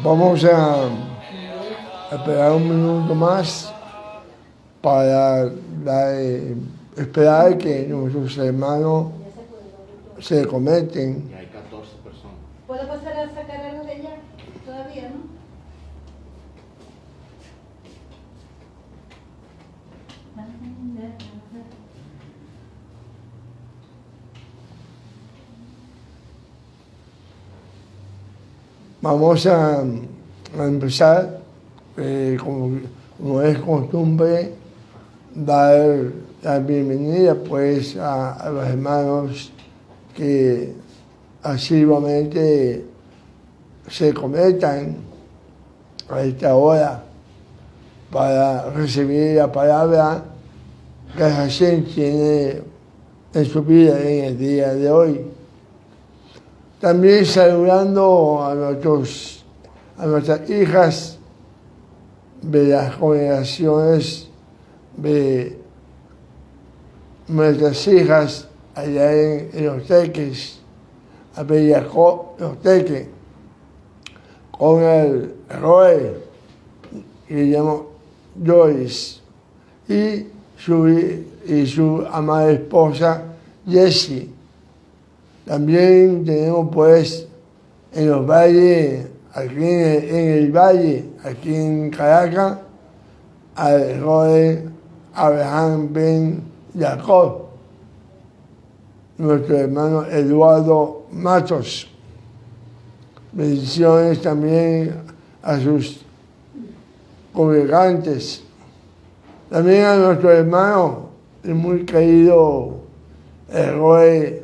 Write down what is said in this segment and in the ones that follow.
Vamos a esperar un minuto más para esperar que nuestros hermanos se conecten. Y hay 14 personas. ¿Puedo pasar a sacar algo de allá? Todavía, ¿no? Vamos a empezar, como es costumbre, dar la bienvenida pues a los hermanos que asiduamente se conectan a esta hora para recibir la palabra que Hashem tiene en su vida en el día de hoy. También saludando a nuestras hijas de las congregaciones de nuestras hijas allá en Los Teques, a Bellacó, Los Teques, con el Roy, que llamo Joyce, y su amada esposa Jessie. También tenemos pues en los valles, aquí en el valle, aquí en Caracas, al Roy Abraham Ben Jacob, nuestro hermano Eduardo Matos. Bendiciones también a sus congregantes. También a nuestro hermano, el muy querido Roy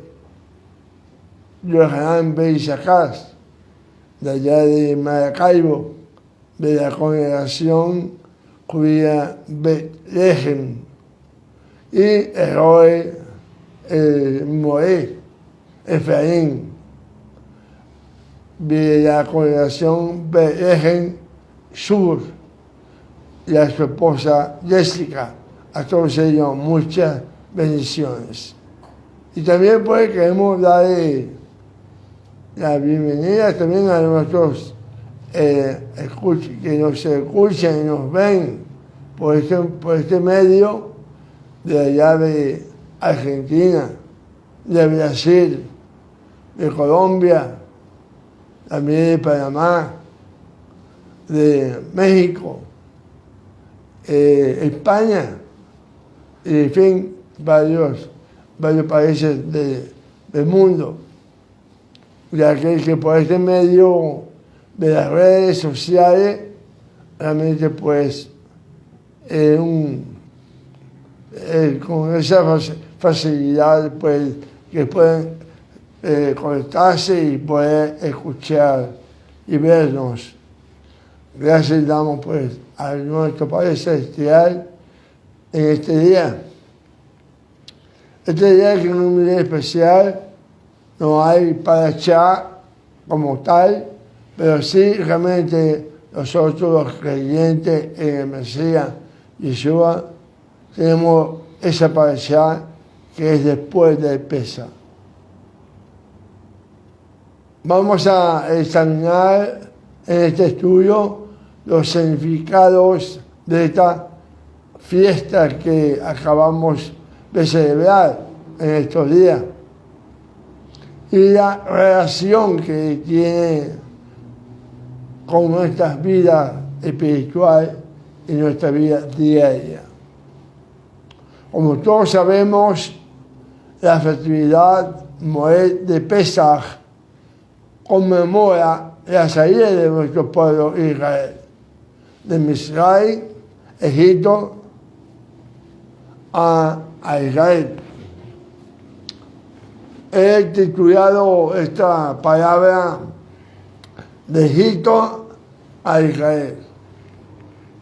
Johanán Beisacás, de allá de Maracaibo, de la congregación judía Betlehem, y Roy Moé Efraín, de la congregación Betlehem Sur, y a su esposa Jessica. A todos ellos muchas bendiciones. Y también pues queremos dar la bienvenida también a nuestros que nos escuchan y nos ven por este medio de allá de Argentina, de Brasil, de Colombia, también de Panamá, de México, España, y en fin, varios países del mundo, ya que por este medio de las redes sociales realmente pues con esa facilidad pues que pueden conectarse y poder escuchar y vernos. Gracias damos pues a nuestro Padre Celestial en este día. Este día que es un día especial, no hay parashá como tal, pero sí realmente nosotros los creyentes en el Mesías Yeshua tenemos esa parashá que es después del Pesaj. Vamos a examinar en este estudio los significados de esta fiesta que acabamos de celebrar en estos días y la relación que tiene con nuestra vida espiritual y nuestra vida diaria. Como todos sabemos, la festividad Moed de Pesaj conmemora la salida de nuestro pueblo Israel de Misraim, Egipto, a Israel. He titulado esta palabra de Egipto a Israel,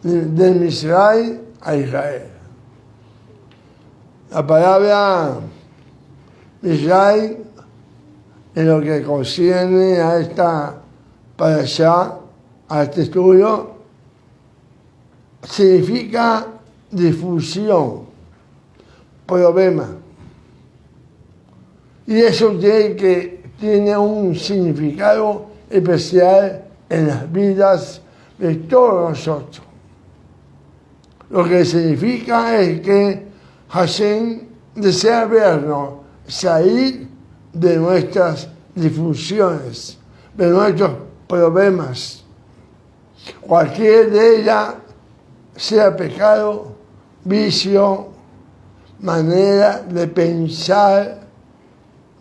de Misraim a Israel. La palabra Misraim, en lo que concierne a esta parashá, a este estudio, significa difusión, problema. Y eso tiene un significado especial en las vidas de todos nosotros. Lo que significa es que Hashem desea vernos salir de nuestras disfunciones, de nuestros problemas. Cualquier de ellas, sea pecado, vicio, manera de pensar,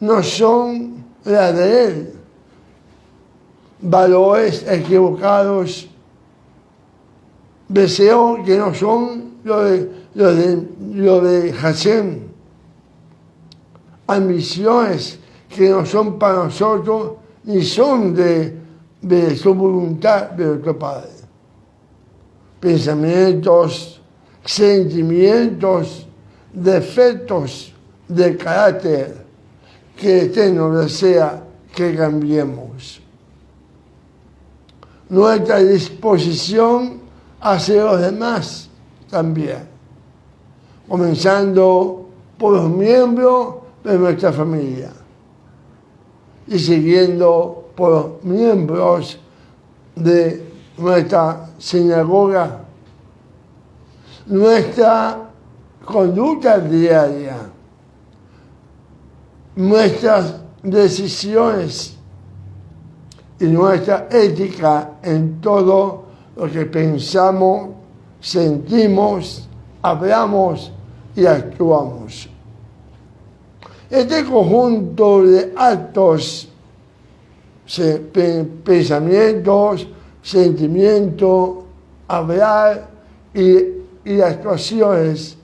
no son las de él. Valores equivocados, deseos que no son lo de Hashem, ambiciones que no son para nosotros ni son de su voluntad de nuestro Padre. Pensamientos, sentimientos, defectos de carácter que Eterno desea que cambiemos. Nuestra disposición hacia los demás también, comenzando por los miembros de nuestra familia y siguiendo por los miembros de nuestra sinagoga, nuestra conducta diaria, nuestras decisiones y nuestra ética en todo lo que pensamos, sentimos, hablamos y actuamos. Este conjunto de actos, pensamientos, sentimientos, hablar y actuaciones,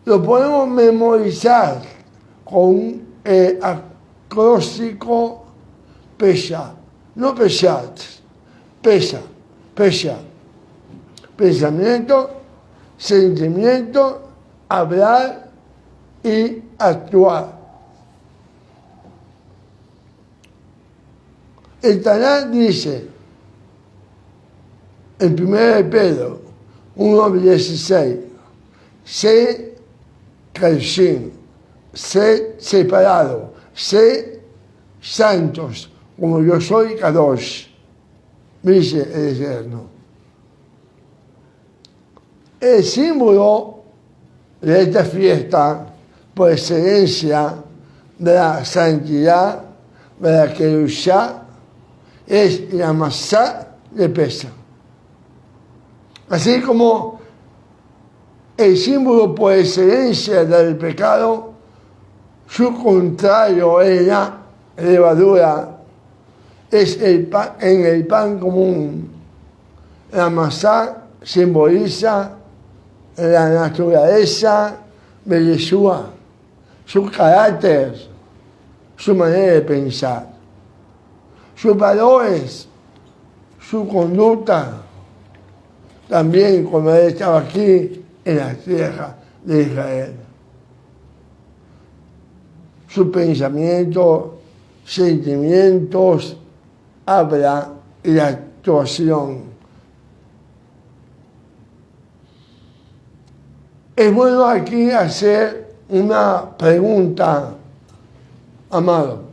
lo podemos memorizar con el acróstico PESA, no PESAT, PESA, PESA. Pensamiento, sentimiento, hablar y actuar. El Tanakh dice, en 1 Pedro 1:16, sé Kashim, sé separado, sé santos, como yo soy Kadosh, dice el Eterno. El símbolo de esta fiesta, por excelencia de la santidad, de la Kedushá, es la masá de Pesach. Así como el símbolo por excelencia del pecado, su contrario es la levadura, es el pan, en el pan común. La masá simboliza la naturaleza de Yeshua, su carácter, su manera de pensar, sus valores, su conducta, también cuando él estaba aquí en la tierra de Israel. Su pensamiento, sentimientos, habla y la actuación. Es bueno aquí hacer una pregunta, amado,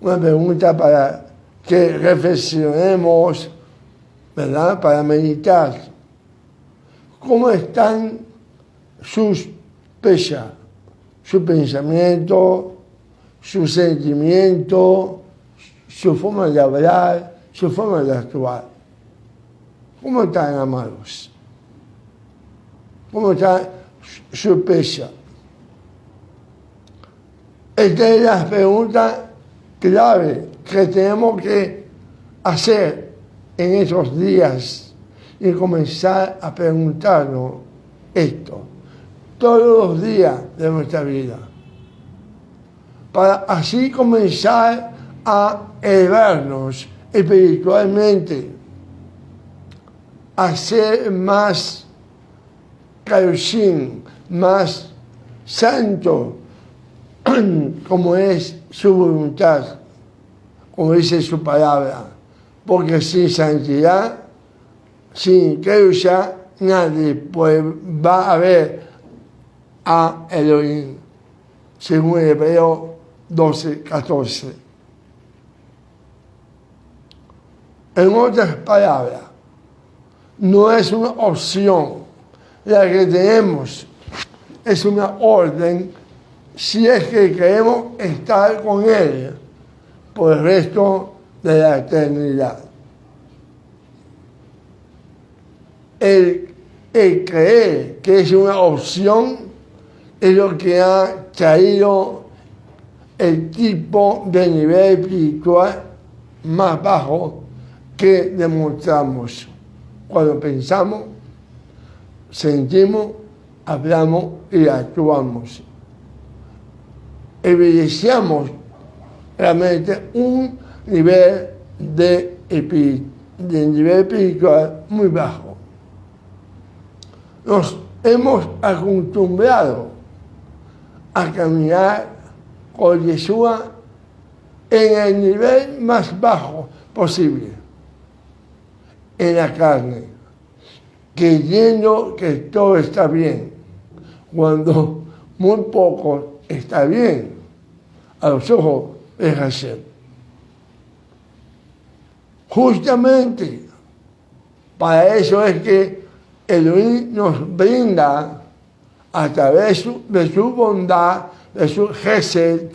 una pregunta para que reflexionemos, ¿verdad? Para meditar. ¿Cómo están sus pesas, su pensamiento, su sentimiento, su forma de hablar, su forma de actuar? ¿Cómo están, amados? ¿Cómo está su pesa? Esta es la pregunta clave que tenemos que hacer en esos días y comenzar a preguntarnos esto todos los días de nuestra vida, para así comenzar a elevarnos espiritualmente a ser más carushim, más santo, como es su voluntad, como dice su palabra. Porque sin santidad, sin Kedusha, nadie va a ver a Elohim, según Hebreo 12:14. En otras palabras, no es una opción la que tenemos, es una orden si es que queremos estar con Él por el resto de la eternidad. El creer que es una opción es lo que ha traído el tipo de nivel espiritual más bajo que demostramos cuando pensamos, sentimos, hablamos y actuamos. Evidenciamos realmente un nivel de nivel espiritual muy bajo. Nos hemos acostumbrado a caminar con Yeshua en el nivel más bajo posible, en la carne, creyendo que todo está bien, cuando muy poco está bien a los ojos de Hashem. Justamente para eso es que Elohim nos brinda a través de su bondad, de su gesed,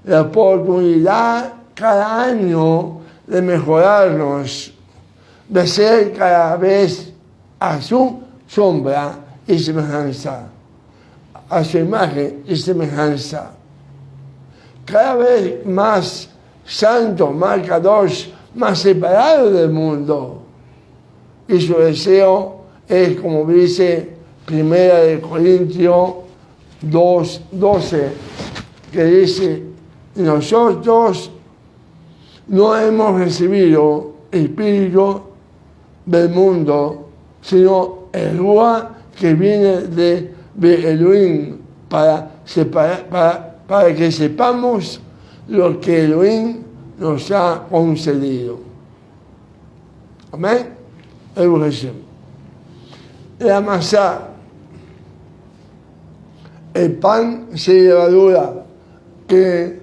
la oportunidad cada año de mejorarnos, de ser cada vez a su sombra y semejanza, a su imagen y semejanza. Cada vez más santo, más kadosh, más separado del mundo. Y su deseo es, como dice 1 Corintios 2:12, que dice: nosotros no hemos recibido espíritu del mundo, sino el Ruach que viene de Elohim, para que sepamos lo que Elohim nos ha concedido. Amén. La masa, el pan sin levadura que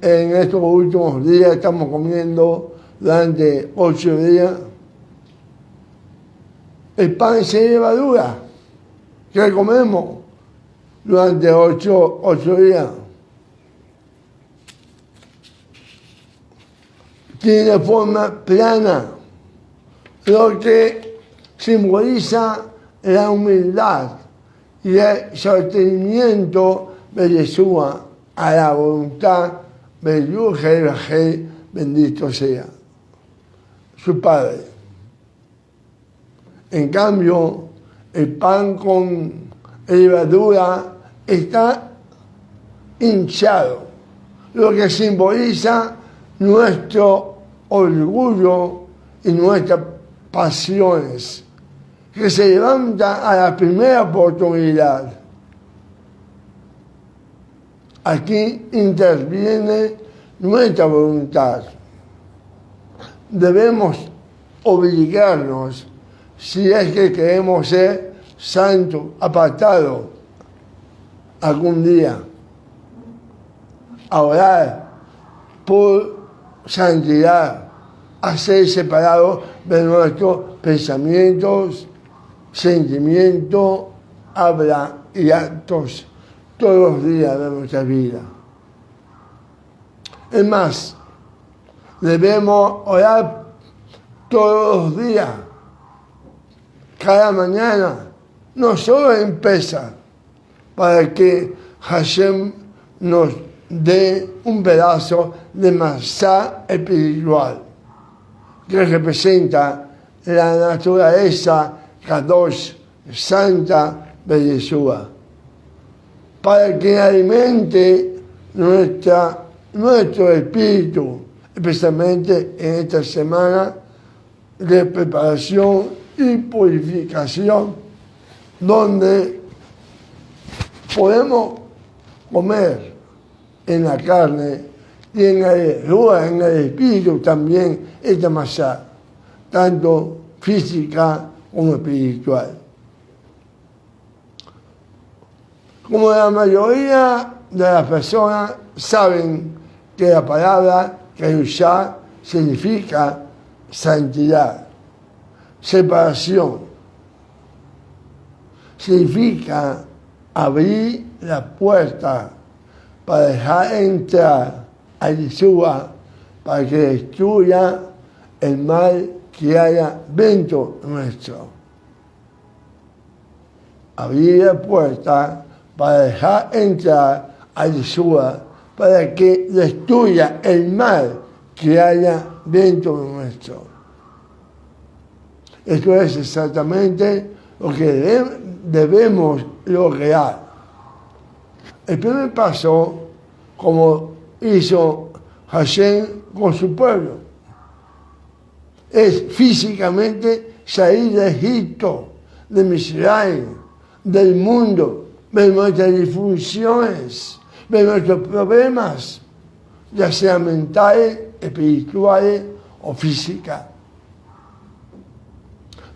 en estos últimos días estamos comiendo durante 8 días, el pan sin levadura que comemos durante 8 días tiene forma plana, lo que simboliza la humildad y el sostenimiento de Yeshua a la voluntad de Yud-Heh-Vah-Heh, bendito sea su Padre. En cambio, el pan con levadura está hinchado, lo que simboliza nuestro orgullo y nuestras pasiones, que se levantan a la primera oportunidad. Aquí interviene nuestra voluntad. Debemos obligarnos, si es que queremos ser santos, apartados, algún día, a orar por santidad, a ser separados de nuestros pensamientos, sentimientos, habla y actos todos los días de nuestra vida. Es más, debemos orar todos los días, cada mañana, no solo en Pesach, para que Hashem nos dé un pedazo de masá espiritual que representa la naturaleza kadosh, santa de Yeshua, para que alimente nuestro espíritu, especialmente en esta semana de preparación y purificación, donde podemos comer en la carne y en el espíritu también esta masa, tanto física como espiritual. Como la mayoría de las personas saben que la palabra Kedushá significa santidad, separación, significa abrir la puerta para dejar entrar a Yeshua para que destruya el mal que haya dentro nuestro. Abrir la puerta para dejar entrar a Yeshua para que destruya el mal que haya dentro nuestro. Esto es exactamente lo que debemos lograr. El primer paso, como hizo Hashem con su pueblo, es físicamente salir de Egipto, de Misraim, del mundo, de nuestras disfunciones, de nuestros problemas, ya sean mentales, espirituales o físicas.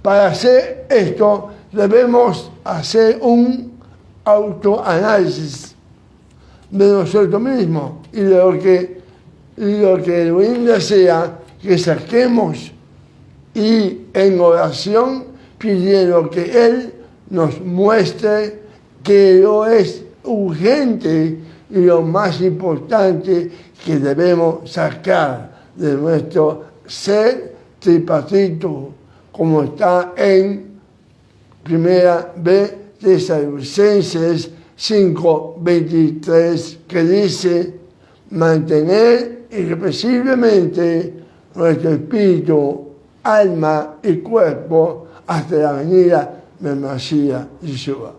Para hacer esto debemos hacer un autoanálisis de nosotros mismos y de lo que Elohim desea que saquemos, y en oración pidiendo que Él nos muestre que lo es urgente y lo más importante que debemos sacar de nuestro ser tripartito, como está en primera de Tesalonicenses 5:23, que dice: mantener irrepresiblemente nuestro espíritu, alma y cuerpo hasta la venida del Mashiach Yeshua.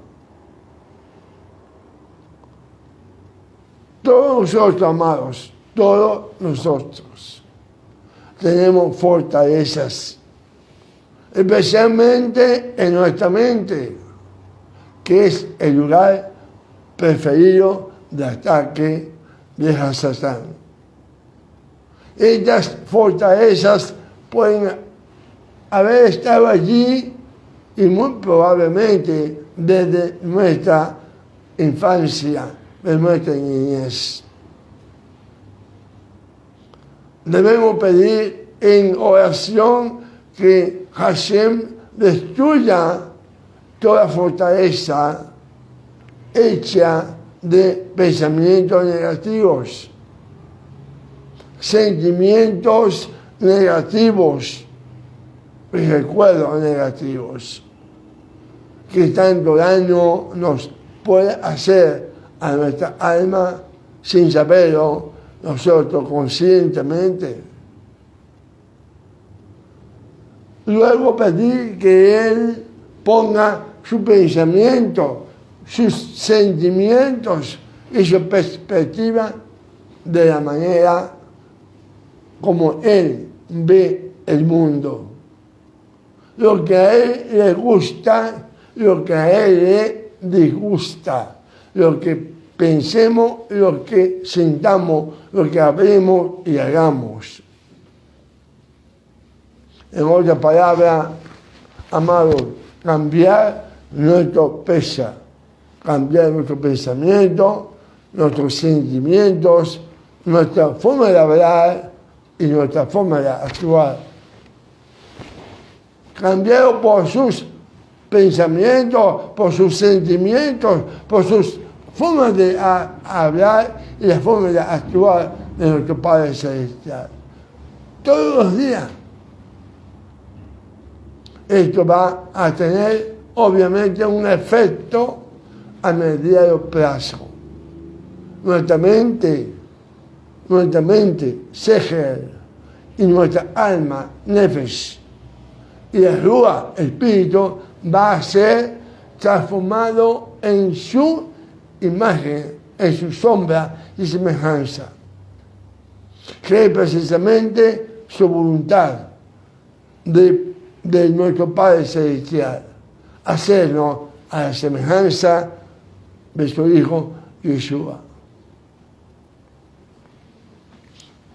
Todos nosotros, amados, todos nosotros tenemos fortalezas, especialmente en nuestra mente, que es el lugar preferido de ataque de Satán. Estas fortalezas pueden haber estado allí y muy probablemente desde nuestra infancia, de nuestra niñez. Debemos pedir en oración que Hashem destruya toda fortaleza hecha de pensamientos negativos, sentimientos negativos y recuerdos negativos, que tanto daño nos puede hacer a nuestra alma sin saberlo nosotros conscientemente. Luego pedir que Él ponga su pensamiento, sus sentimientos y su perspectiva de la manera como Él ve el mundo. Lo que a Él le gusta, lo que a Él le disgusta, lo que pensemos, lo que sintamos, lo que hablemos y hagamos. En otras palabras, amados, cambiar nuestro pesa, cambiar nuestro pensamiento, nuestros sentimientos, nuestra forma de hablar y nuestra forma de actuar. Cambiarlo por sus pensamientos, por sus sentimientos, por sus formas de hablar y la forma de actuar de nuestro Padre Celestial. Todos los días. Esto va a tener obviamente un efecto a mediano plazo. Nuestra mente, Seher, y nuestra alma, Nefesh, y el Ruach, espíritu, va a ser transformado en su imagen, en su sombra y semejanza, que es precisamente su voluntad de de nuestro Padre Celestial, hacernos a la semejanza de su Hijo Yeshua.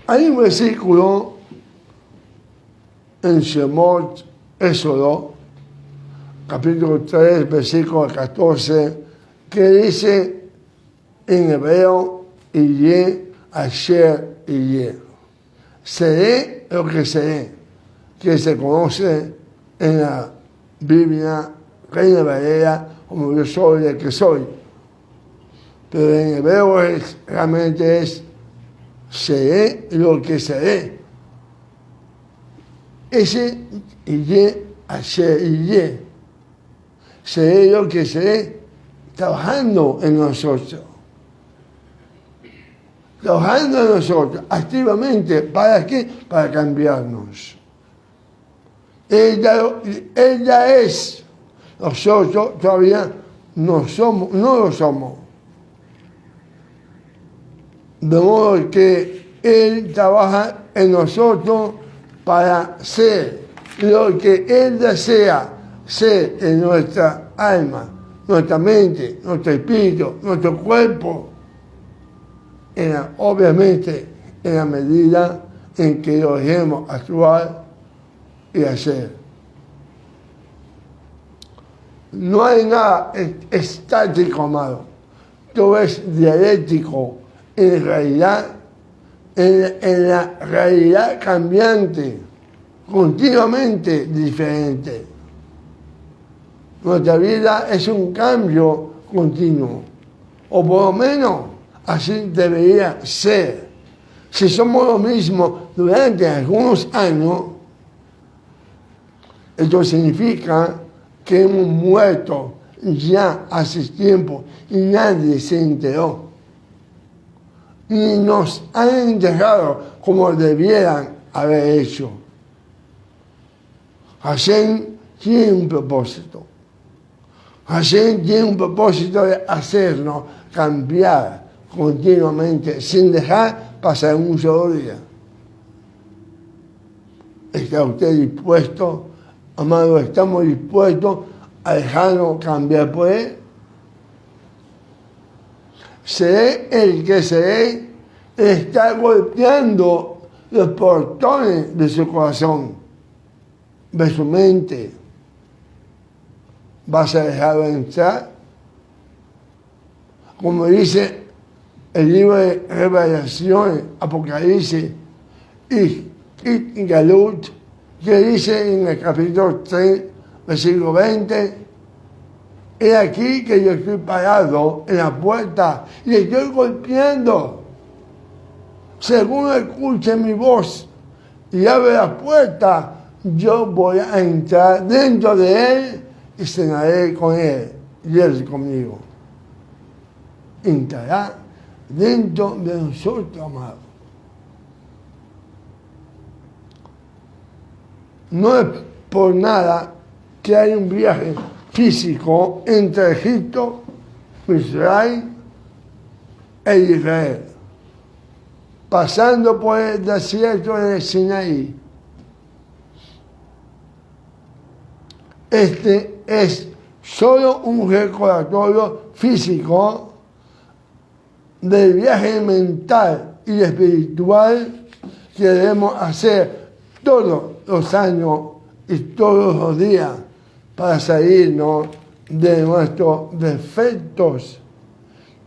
Hay un versículo en Shemot, Éxodo, capítulo 3, versículo 14, que dice en hebreo, Iye, Asher, Iye. Seré lo que seré, que se conoce en la Biblia Reina Valera como yo soy el que soy. Pero en hebreo realmente es seré lo que seré. Ese Iye, Asher, Iye. Seré lo que seré trabajando en nosotros. Trabajando en nosotros activamente. ¿Para qué? Para cambiarnos. Ella es. Nosotros todavía no lo somos. De modo que Él trabaja en nosotros para ser lo que Él desea ser en nuestra alma, nuestra mente, nuestro espíritu, nuestro cuerpo. Obviamente en la medida en que lo dejemos actuar y hacer. No hay nada estático, amado. Todo es dialéctico. En realidad, en la realidad cambiante, continuamente diferente. Nuestra vida es un cambio continuo, o por lo menos así debería ser. Si somos lo mismo durante algunos años, esto significa que hemos muerto ya hace tiempo y nadie se enteró. Ni nos han enterrado como debieran haber hecho. Hashem tiene un propósito. Hashem tiene un propósito de hacernos cambiar continuamente sin dejar pasar un solo día. ¿Está usted dispuesto, amado? ¿Estamos dispuestos a dejarnos cambiar por Él? Seré el que seré, está golpeando los portones de su corazón, de su mente. ¿Vas a dejarlo entrar? Como dice el libro de Revelaciones, Apocalipsis y Galut, que dice en el capítulo 3, versículo 20, he aquí que yo estoy parado en la puerta y estoy golpeando. Según escuche mi voz y abre la puerta, yo voy a entrar dentro de él y cenaré con él y él conmigo. Entrará dentro de nosotros, amado. No es por nada que hay un viaje físico entre Egipto, Israel e Israel, pasando por el desierto de Sinaí. Este es solo un recordatorio físico del viaje mental y espiritual que debemos hacer todos los años y todos los días para salirnos de nuestros defectos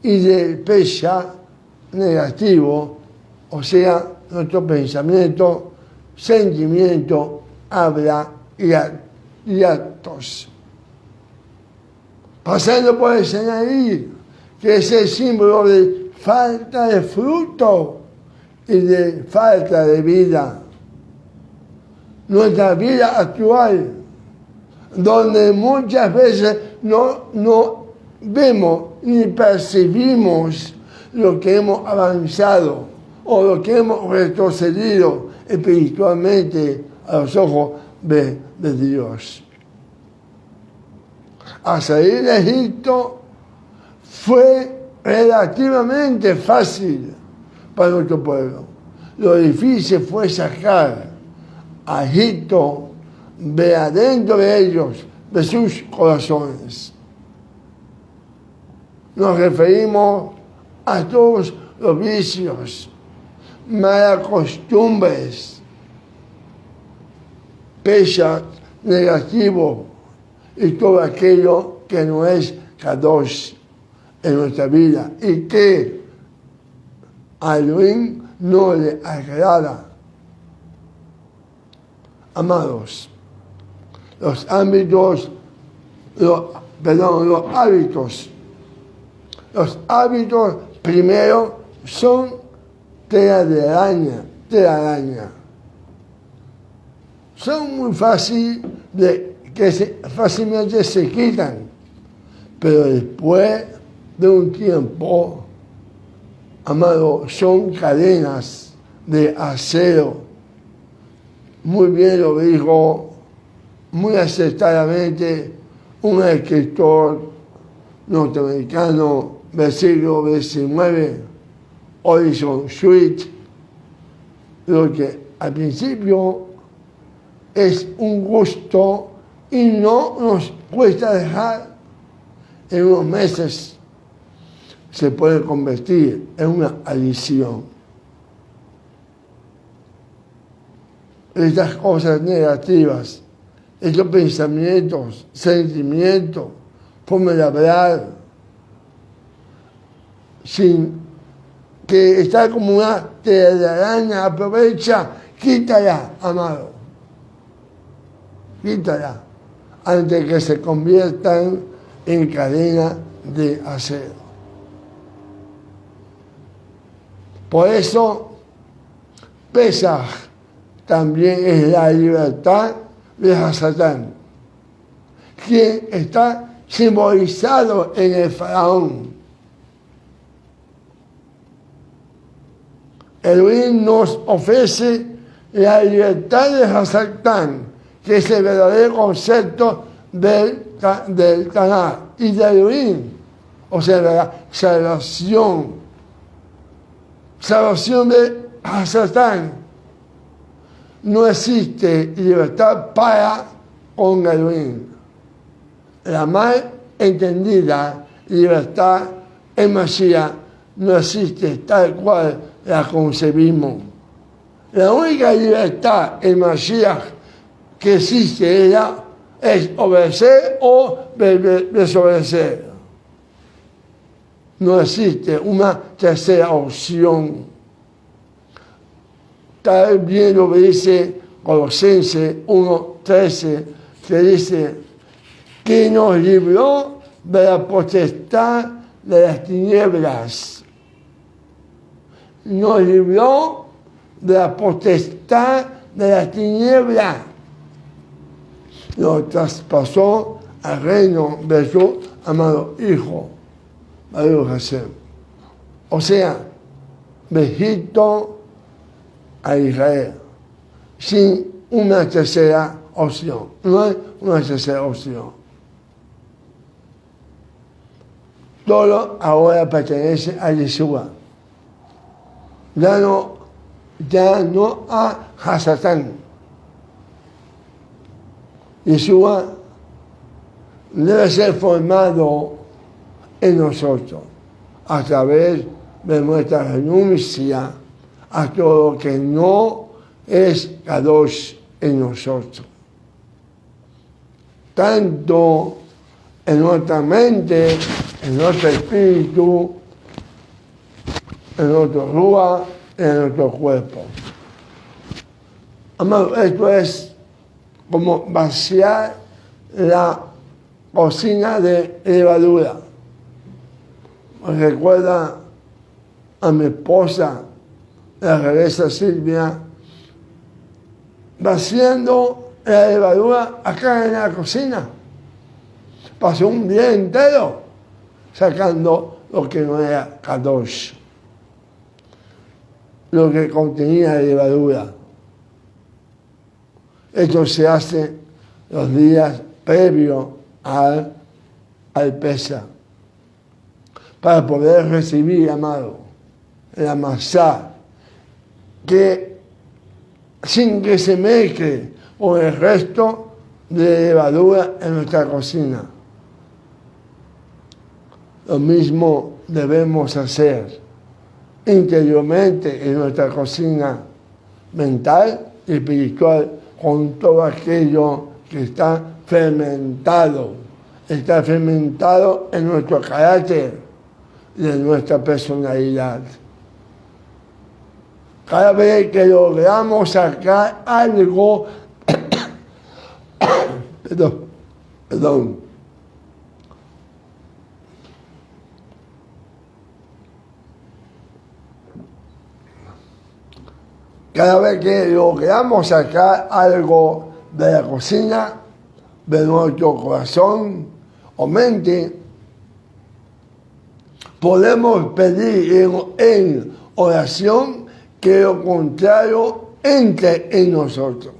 y del pesha negativo, o sea, nuestro pensamiento, sentimiento, habla y actos. Pasando por el Sinaí, que es el símbolo de falta de fruto y de falta de vida. Nuestra vida actual, donde muchas veces no vemos ni percibimos lo que hemos avanzado o lo que hemos retrocedido espiritualmente a los ojos de Dios. Al salir de Egipto fue relativamente fácil para nuestro pueblo. Lo difícil fue sacar a Egipto vea dentro de ellos, de sus corazones. Nos referimos a todos los vicios, malas costumbres, pesas negativos y todo aquello que no es Kadosh en nuestra vida y que a Elohim no le agrada. Amados, los hábitos primero son tela de araña. Son muy fácilmente se quitan, pero después de un tiempo, amado, son cadenas de acero. Muy bien lo dijo, muy acertadamente, un escritor norteamericano del siglo XIX, Orison Swett, lo que al principio es un gusto y no nos cuesta dejar, en unos meses se puede convertir en una adicción. Estas cosas negativas, estos pensamientos, sentimientos, forma de hablar, sin que está como una telaraña, aprovecha, quítala, amado. Quítala, antes que se conviertan en cadena de acero. Por eso, Pesaj también es la libertad de Satán, quien está simbolizado en el faraón. Elohim nos ofrece la libertad de Satán, que es el verdadero concepto del Tanaj y de Elohim, o sea, la salvación de Satán. No existe libertad para con Elohim. La mal entendida libertad en Mashiach no existe tal cual la concebimos. La única libertad en Mashiach que existe ella es obedecer o desobedecer. No existe una tercera opción. Tal bien lo dice Colosenses 1:13, que dice que nos libró de la potestad de las tinieblas. Nos libró de la potestad de las tinieblas. Lo traspasó al reino de su amado Hijo, Baruch Hashem. O sea, de Egipto a Israel, sin una tercera opción. No hay una tercera opción. Todo ahora pertenece a Yeshua. Ya no a Satán. Yeshua debe ser formado en nosotros a través de nuestra renuncia a todo lo que no es Kadosh en nosotros. Tanto en nuestra mente, en nuestro espíritu, en nuestro ruah, en nuestro cuerpo. Amado, esto es como vaciar la cocina de levadura. Me recuerda a mi esposa, la regresa Silvia, vaciando la levadura acá en la cocina. Pasó un día entero sacando lo que no era Kadosh, lo que contenía la levadura. Esto se hace los días previos al Pesaj, para poder recibir, amado, la masá, que sin que se mezcle con el resto de levadura en nuestra cocina. Lo mismo debemos hacer interiormente en nuestra cocina mental y espiritual con todo aquello que está fermentado en nuestro carácter y en nuestra personalidad. Cada vez que logramos sacar algo, perdón, cada vez que logramos sacar algo de la cocina, de nuestro corazón o mente, podemos pedir en oración que lo contrario entre en nosotros,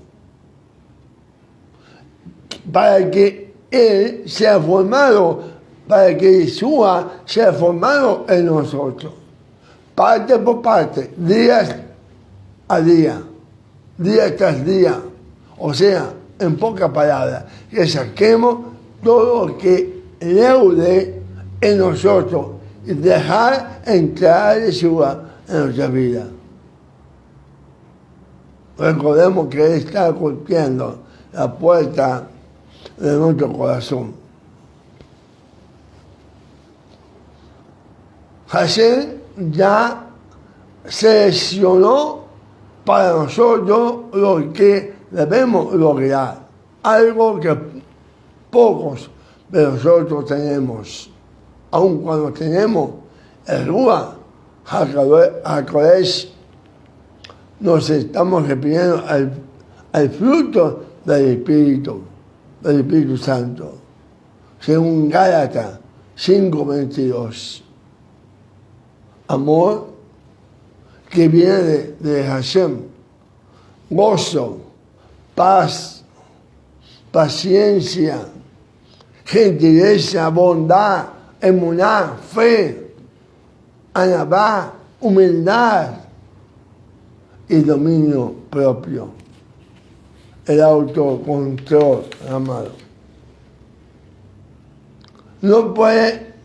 para que Él sea formado, para que Yeshua sea formado en nosotros, parte por parte, día a día, día tras día. O sea, en pocas palabras, que saquemos todo lo que leude en nosotros y dejar entrar a Yeshua en nuestra vida. Recordemos que Él está golpeando la puerta de nuestro corazón. Hashem ya seleccionó para nosotros lo que debemos lograr, algo que pocos de nosotros tenemos, aun cuando tenemos el Ruach HaKodesh, nos estamos refiriendo al fruto del Espíritu Santo, según Gálatas 5:22. Amor que viene de Hashem, gozo, paz, paciencia, gentileza, bondad, emuná, fe, anabá, humildad y dominio propio, el autocontrol, amado. No puede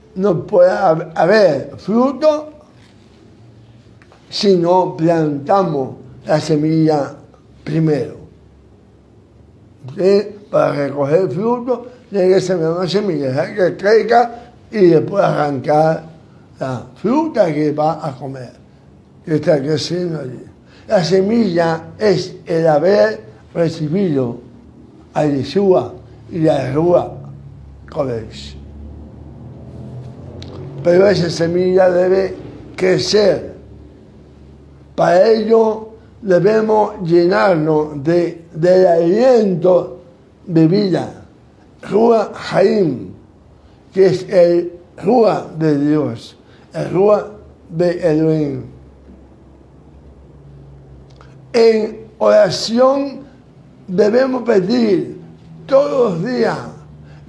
haber fruto si no plantamos la semilla primero. ¿Sí? Para recoger fruto, tiene que sembrar una semilla, dejar que crezca y después arrancar la fruta que va a comer, que está creciendo allí. La semilla es el haber recibido a Yeshua y a Ruach HaKodesh. Pero esa semilla debe crecer. Para ello debemos llenarnos del aliento de vida, Ruach Haim, que es el Ruach de Dios, el Ruach de Elohim. En oración debemos pedir todos los días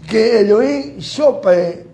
que Elohim sople